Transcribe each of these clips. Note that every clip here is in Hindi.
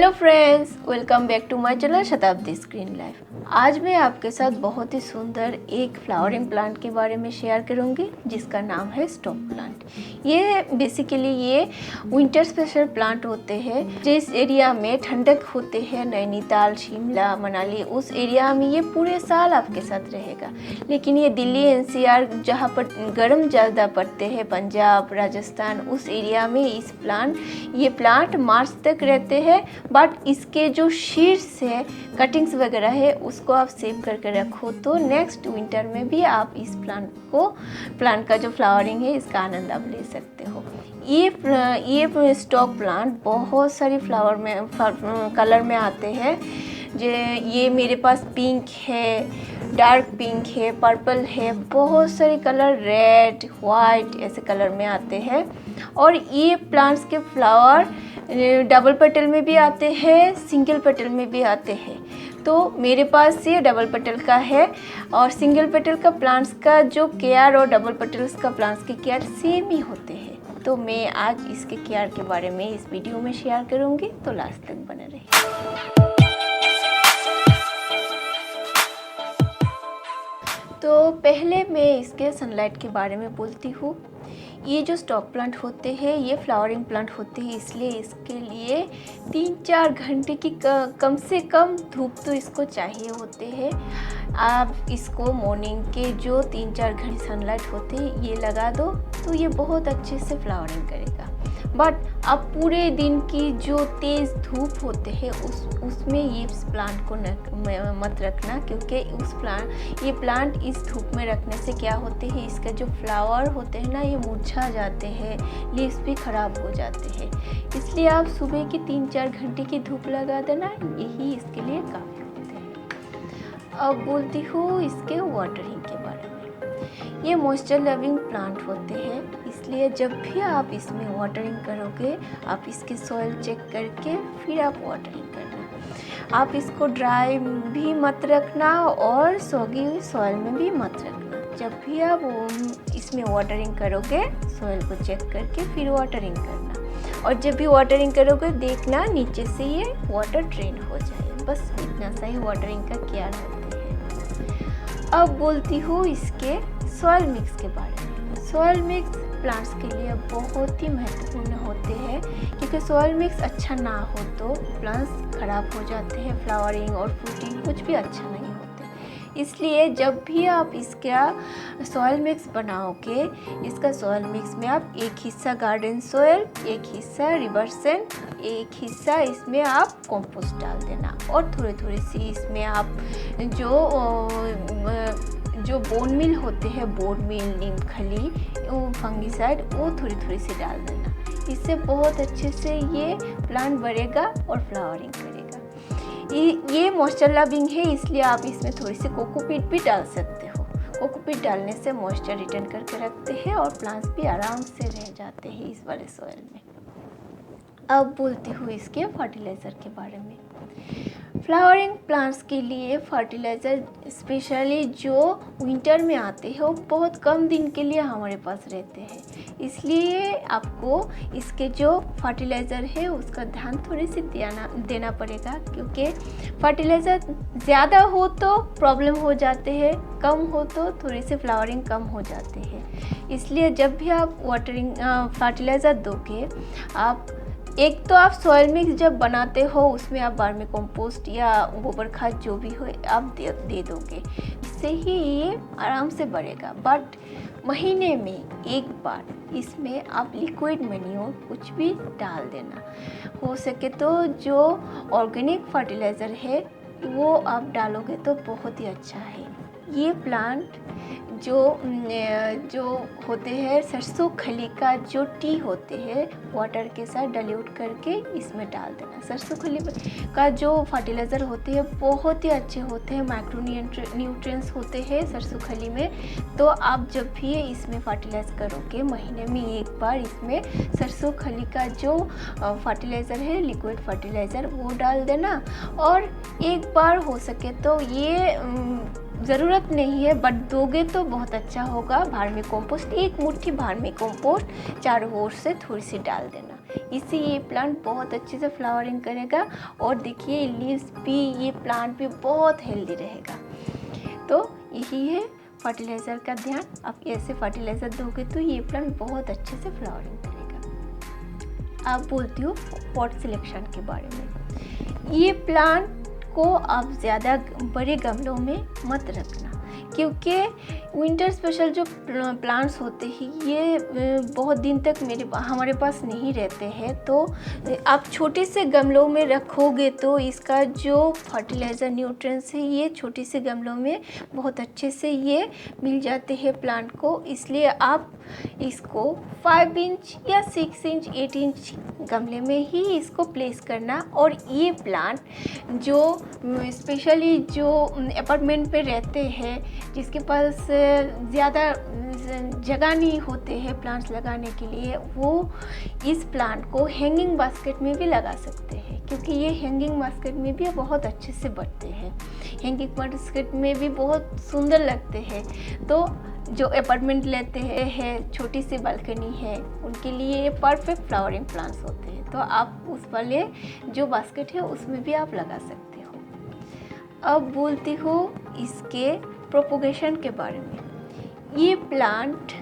Hello friends, welcome back to my channel Shatabdi screen life. आज मैं आपके साथ बहुत ही सुंदर एक फ्लावरिंग प्लांट के बारे में शेयर करूंगी जिसका नाम है स्टॉक प्लांट। ये बेसिकली विंटर स्पेशल प्लांट होते हैं। जिस एरिया में ठंडक होते हैं, नैनीताल, शिमला, मनाली, उस एरिया में ये पूरे साल आपके साथ रहेगा। लेकिन ये दिल्ली एनसीआर जहाँ पर गर्म ज़्यादा पड़ते हैं, पंजाब, राजस्थान, उस एरिया में ये प्लांट मार्च तक रहते हैं। बट इसके जो शीट्स है, कटिंग्स वगैरह है, उसको आप सेव करके रखो तो नेक्स्ट विंटर में भी आप इस प्लांट का जो फ्लावरिंग है इसका आनंद आप ले सकते हो। ये स्टॉक प्लांट बहुत सारी कलर में आते हैं। ये मेरे पास पिंक है, डार्क पिंक है, पर्पल है, बहुत सारे कलर, रेड, वाइट, ऐसे कलर में आते हैं। और ये प्लांट्स के फ्लावर डबल पेटल में भी आते हैं, सिंगल पेटल में भी आते हैं। तो मेरे पास ये डबल पेटल का है और सिंगल पेटल का प्लांट्स का जो केयर और डबल पेटल्स का प्लांट्स के केयर सेम ही होते हैं। तो मैं आज इसके केयर के बारे में इस वीडियो में शेयर करूँगी, तो लास्ट तक बने रहिए। तो पहले मैं इसके सनलाइट के बारे में बोलती हूँ। ये जो स्टॉक प्लांट होते हैं ये फ्लावरिंग प्लांट होते हैं, इसलिए इसके लिए 3-4 घंटे की कम से कम धूप तो इसको चाहिए होते हैं। आप इसको मॉर्निंग के जो 3-4 घंटे सनलाइट होते हैं ये लगा दो तो ये बहुत अच्छे से फ्लावरिंग करेगा। बट अब पूरे दिन की जो तेज़ धूप होते हैं उसमें ये प्लांट को मत रखना, क्योंकि ये प्लांट इस धूप में रखने से क्या होते हैं, इसका जो फ्लावर होते हैं ना ये मुरझा जाते हैं, लीव्स भी ख़राब हो जाते हैं। इसलिए आप सुबह की 3-4 घंटे की धूप लगा देना, यही इसके लिए काफ़ी होते हैं। अब बोलती हूँ इसके वाटरिंग के बारे में। ये मॉइस्चर लविंग प्लांट होते हैं, इसलिए जब भी आप इसमें वाटरिंग करोगे आप इसके सॉइल चेक करके फिर आप वाटरिंग करना। आप इसको ड्राई भी मत रखना और सॉगी हुई सॉइल में भी मत रखना। जब भी आप इसमें वाटरिंग करोगे सॉइल को चेक करके फिर वाटरिंग करना। और जब भी वाटरिंग करोगे देखना नीचे से ये वाटर ड्रेन हो जाए। बस इतना सा ही वाटरिंग का केयर होते हैं। अब बोलती हूँ इसके सॉइल मिक्स के बारे में। सॉइल मिक्स प्लांट्स के लिए बहुत ही महत्वपूर्ण होते हैं, क्योंकि सॉइल मिक्स अच्छा ना हो तो प्लांट्स खराब हो जाते हैं, फ्लावरिंग और फ्रूटिंग कुछ भी अच्छा नहीं होते। इसलिए जब भी आप इसका सॉइल मिक्स बनाओगे, इसका सॉइल मिक्स में आप एक हिस्सा गार्डन सॉइल, एक हिस्सा रिवर सैंड, एक हिस्सा इसमें आप कंपोस्ट डाल देना और थोड़ी सी इसमें आप जो बोन मिल होते हैं, बोन मिल, नीम खली, फंगीसाइड, वो थोड़ी सी डाल देना। इससे बहुत अच्छे से ये प्लांट बढ़ेगा और फ्लावरिंग करेगा। ये मॉइस्चर लविंग है, इसलिए आप इसमें थोड़ी सी कोकोपीट भी डाल सकते हो। कोकोपीट डालने से मॉइस्चर रिटर्न करके रखते हैं और प्लांट्स भी आराम से रह जाते हैं इस वाले सॉइल में। अब बोलती हूँ इसके फर्टिलाइज़र के बारे में। फ्लावरिंग प्लांट्स के लिए फर्टिलाइज़र स्पेशली जो विंटर में आते हैं वो बहुत कम दिन के लिए हमारे पास रहते हैं, इसलिए आपको इसके जो फर्टिलाइज़र है उसका ध्यान थोड़ी सी देना पड़ेगा, क्योंकि फर्टिलाइज़र ज़्यादा हो तो प्रॉब्लम हो जाते हैं, कम हो तो थोड़ी सी फ्लावरिंग कम हो जाते हैं। इसलिए जब भी आप फर्टिलाइज़र दोगे, आप एक तो आप सॉइल मिक्स जब बनाते हो उसमें आप वर्मी कंपोस्ट या गोबर खाद जो भी हो आप दे दोगे, इससे ही ये आराम से बढ़ेगा। बट महीने में एक बार इसमें आप लिक्विड मैन्योर कुछ भी डाल देना। हो सके तो जो ऑर्गेनिक फर्टिलाइज़र है वो आप डालोगे तो बहुत ही अच्छा है। ये प्लांट जो होते हैं, सरसों खली का जो टी होते हैं वाटर के साथ डाइल्यूट करके इसमें डाल देना। सरसों खली का जो फर्टिलाइज़र होते हैं बहुत ही अच्छे होते हैं, माइक्रो न्यूट्रिएंट्स होते हैं सरसों खली में। तो आप जब भी इसमें फर्टिलाइज़ करोगे महीने में एक बार इसमें सरसों खली का जो फर्टिलाइज़र है, लिक्विड फर्टिलाइज़र, वो डाल देना। और एक बार हो सके तो ये ज़रूरत नहीं है, बट दोगे तो बहुत अच्छा होगा। वर्मी कंपोस्ट, 1 मुट्ठी वर्मी कंपोस्ट चारों ओर से थोड़ी सी डाल देना, इससे ये प्लांट बहुत अच्छे से फ्लावरिंग करेगा। और देखिए लीव्स भी, ये प्लांट भी बहुत हेल्दी रहेगा। तो यही है फर्टिलाइज़र का ध्यान। आप ऐसे फर्टिलाइज़र दोगे तो ये प्लांट बहुत अच्छे से फ्लावरिंग करेगा। आप बोलती हो पॉट सिलेक्शन के बारे में। ये प्लांट को आप ज़्यादा बड़े गमलों में मत रखना, क्योंकि विंटर स्पेशल जो प्लांट्स होते हैं ये बहुत दिन तक हमारे पास नहीं रहते हैं। तो आप छोटे से गमलों में रखोगे तो इसका जो फर्टिलाइज़र न्यूट्रिएंट्स है ये छोटे से गमलों में बहुत अच्छे से ये मिल जाते हैं प्लांट को। इसलिए आप इसको 5 इंच या 6 इंच 8 इंच गमले में ही इसको प्लेस करना। और ये प्लांट जो स्पेशली जो अपार्टमेंट पे रहते हैं, जिसके पास ज़्यादा जगह नहीं होते हैं प्लांट्स लगाने के लिए, वो इस प्लांट को हैंगिंग बास्केट में भी लगा सकते हैं, क्योंकि ये हैंगिंग बास्केट में भी बहुत अच्छे से बढ़ते हैं। हैंगिंग बास्केट में भी बहुत सुंदर लगते हैं। तो जो अपार्टमेंट लेते हैं, छोटी सी बालकनी है, उनके लिए ये परफेक्ट फ्लावरिंग प्लांट्स होते हैं। तो आप उस वाले जो बास्केट है उसमें भी आप लगा सकते हो। अब बोलती हूँ इसके प्रोपोगेशन के बारे में। ये प्लांट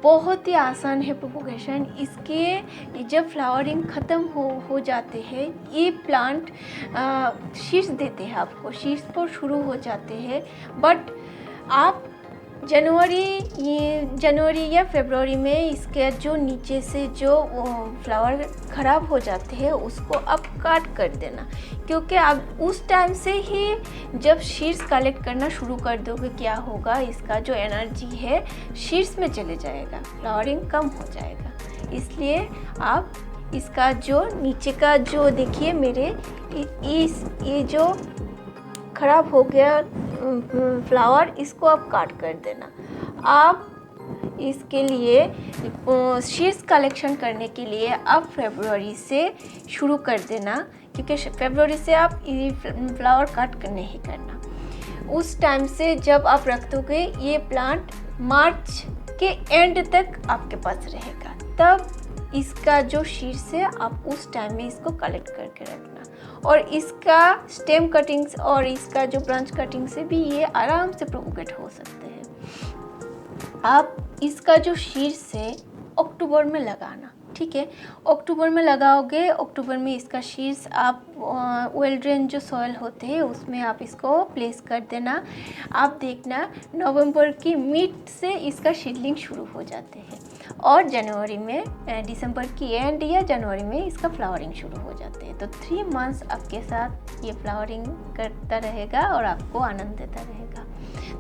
बहुत ही आसान है प्रोपोगेशन। इसके जब फ्लावरिंग ख़त्म हो जाते हैं, ये प्लांट शीड्स देते हैं आपको, शीड्स पर शुरू हो जाते हैं। बट आप जनवरी या फरवरी में इसके जो नीचे से जो फ्लावर ख़राब हो जाते हैं उसको आप काट कर देना, क्योंकि आप उस टाइम से ही जब शीड्स कलेक्ट करना शुरू कर दोगे, क्या होगा, इसका जो एनर्जी है शीड्स में चले जाएगा, फ्लावरिंग कम हो जाएगा। इसलिए आप इसका जो नीचे का जो देखिए मेरे ये जो ख़राब हो गया फ्लावर, इसको आप काट कर देना। आप इसके लिए शीड्स कलेक्शन करने के लिए आप फरवरी से शुरू कर देना, क्योंकि फरवरी से आप फ्लावर कट नहीं करना। उस टाइम से जब आप रख दोगे, ये प्लांट मार्च के एंड तक आपके पास रहेगा। तब इसका जो शीड्स है आप उस टाइम में इसको कलेक्ट करके रखना। और इसका स्टेम कटिंग्स और इसका जो ब्रांच कटिंग से भी ये आराम से प्रोपोगेट हो सकते हैं। आप इसका जो शीड्स है अक्टूबर में लगाना, ठीक है। अक्टूबर में लगाओगे, अक्टूबर में इसका शीड्स आप वेल ड्रेन जो सॉइल होते हैं उसमें आप इसको प्लेस कर देना। आप देखना नवंबर की मिड से इसका सीडलिंग शुरू हो जाते हैं और जनवरी में, दिसंबर की एंड या जनवरी में इसका फ्लावरिंग शुरू हो जाते हैं। तो 3 मंथ्स आपके साथ ये फ्लावरिंग करता रहेगा और आपको आनंद देता रहेगा।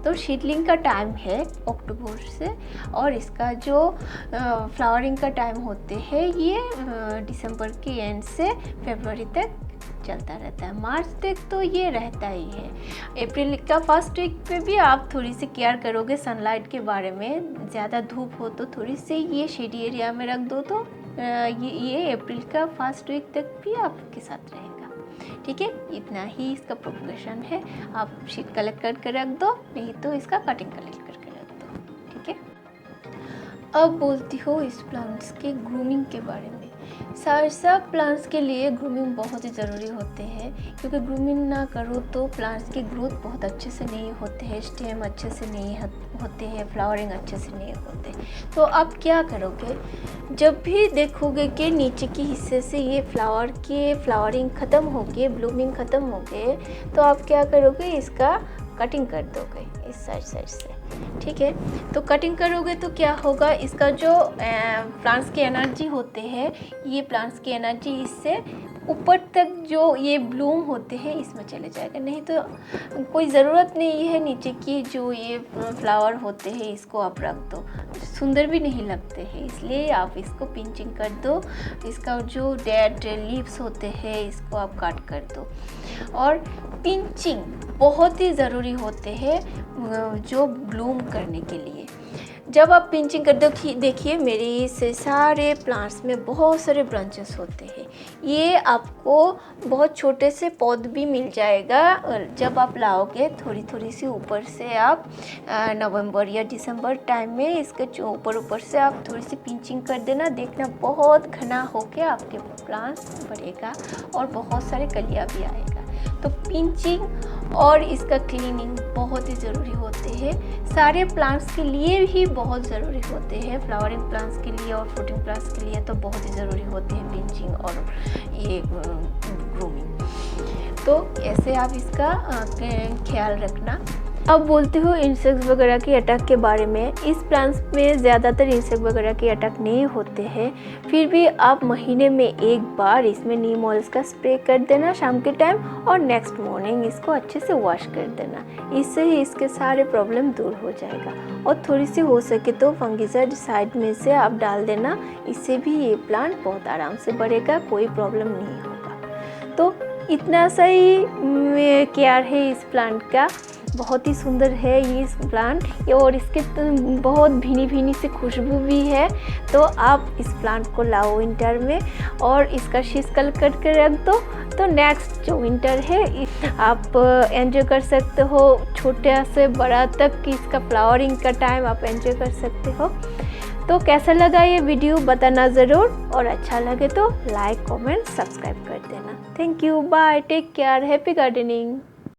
तो सीडलिंग का टाइम है अक्टूबर से, और इसका जो फ्लावरिंग का टाइम होते हैं ये दिसंबर के एंड से फरवरी तक चलता रहता है। मार्च तक तो ये रहता ही है। अप्रैल का फर्स्ट वीक पे भी आप थोड़ी सी केयर करोगे सनलाइट के बारे में, ज़्यादा धूप हो तो थोड़ी सी ये शेडी एरिया में रख दो, तो ये अप्रैल का फर्स्ट वीक तक भी आपके साथ रहेगा, ठीक है। इतना ही इसका प्रोपोगेशन है। आप शीट कलेक्ट करके रख दो, नहीं तो इसका कटिंग कलेक्ट करके रख दो, ठीक है। अब बोलती हूँ इस प्लांट्स के ग्रूमिंग के बारे में। सब प्लांट्स के लिए ग्रूमिंग बहुत ही ज़रूरी होते हैं, क्योंकि ग्रूमिंग ना करो तो प्लांट्स की ग्रोथ बहुत अच्छे से नहीं होते हैं, स्टेम अच्छे से नहीं होते हैं, फ्लावरिंग अच्छे से नहीं होते। तो आप क्या करोगे, जब भी देखोगे कि नीचे के हिस्से से ये फ्लावरिंग ख़त्म हो गई, ब्लूमिंग ख़त्म हो गए, तो आप क्या करोगे, इसका कटिंग कर दोगे इस साइड से, ठीक है। तो कटिंग करोगे तो क्या होगा, इसका जो प्लांट्स की एनर्जी होते हैं, ये प्लांट्स की एनर्जी इससे ऊपर तक जो ये ब्लूम होते हैं इसमें चले जाएगा। नहीं तो कोई ज़रूरत नहीं है नीचे की जो ये फ्लावर होते हैं इसको आप रख दो, सुंदर भी नहीं लगते हैं। इसलिए आप इसको पिंचिंग कर दो, इसका जो डेड लीव्स होते हैं इसको आप काट कर दो। और पिंचिंग बहुत ही ज़रूरी होते हैं जो ब्लूम करने के लिए। जब आप पिंचिंग कर देखिए मेरे इस सारे प्लांट्स में बहुत सारे ब्रांचेस होते हैं। ये आपको बहुत छोटे से पौध भी मिल जाएगा जब आप लाओगे। थोड़ी थोड़ी सी ऊपर से आप नवंबर या दिसंबर टाइम में इसके ऊपर से आप थोड़ी सी पिंचिंग कर देना, देखना बहुत घना होके आपके प्लांट्स बढ़ेगा और बहुत सारे कलियाँ भी आएगा। तो पिंचिंग और इसका क्लीनिंग बहुत ही ज़रूरी होते हैं, सारे प्लांट्स के लिए ही बहुत ज़रूरी होते हैं। फ्लावरिंग प्लांट्स के लिए और फ्रूटिंग प्लांट्स के लिए तो बहुत ही ज़रूरी होते हैं पिंचिंग और ये ग्रूमिंग। तो ऐसे आप इसका ख्याल रखना। अब बोलते हो इंसेक्ट्स वगैरह की अटैक के बारे में। इस प्लांट्स में ज़्यादातर इंसेक्ट वगैरह की अटैक नहीं होते हैं, फिर भी आप महीने में एक बार इसमें नीम ऑयल का स्प्रे कर देना शाम के टाइम और नेक्स्ट मॉर्निंग इसको अच्छे से वॉश कर देना। इससे ही इसके सारे प्रॉब्लम दूर हो जाएगा। और थोड़ी सी हो सके तो फंगिसाइड साइड में से आप डाल देना, इससे भी ये प्लांट बहुत आराम से बढ़ेगा, कोई प्रॉब्लम नहीं होगा। तो इतना सही केयर है इस प्लांट का, बहुत ही सुंदर है ये इस प्लांट और इसके बहुत भीनी भीनी सी खुशबू भी है। तो आप इस प्लांट को लाओ विंटर में और इसका शीश कल कट कर रख दो, तो नेक्स्ट जो विंटर है आप एंजॉय कर सकते हो। छोटे से बड़ा तक कि इसका फ्लावरिंग का टाइम आप एंजॉय कर सकते हो। तो कैसा लगा ये वीडियो बताना ज़रूर, और अच्छा लगे तो लाइक कमेंट सब्सक्राइब कर देना। Thank you, bye, take care, happy gardening.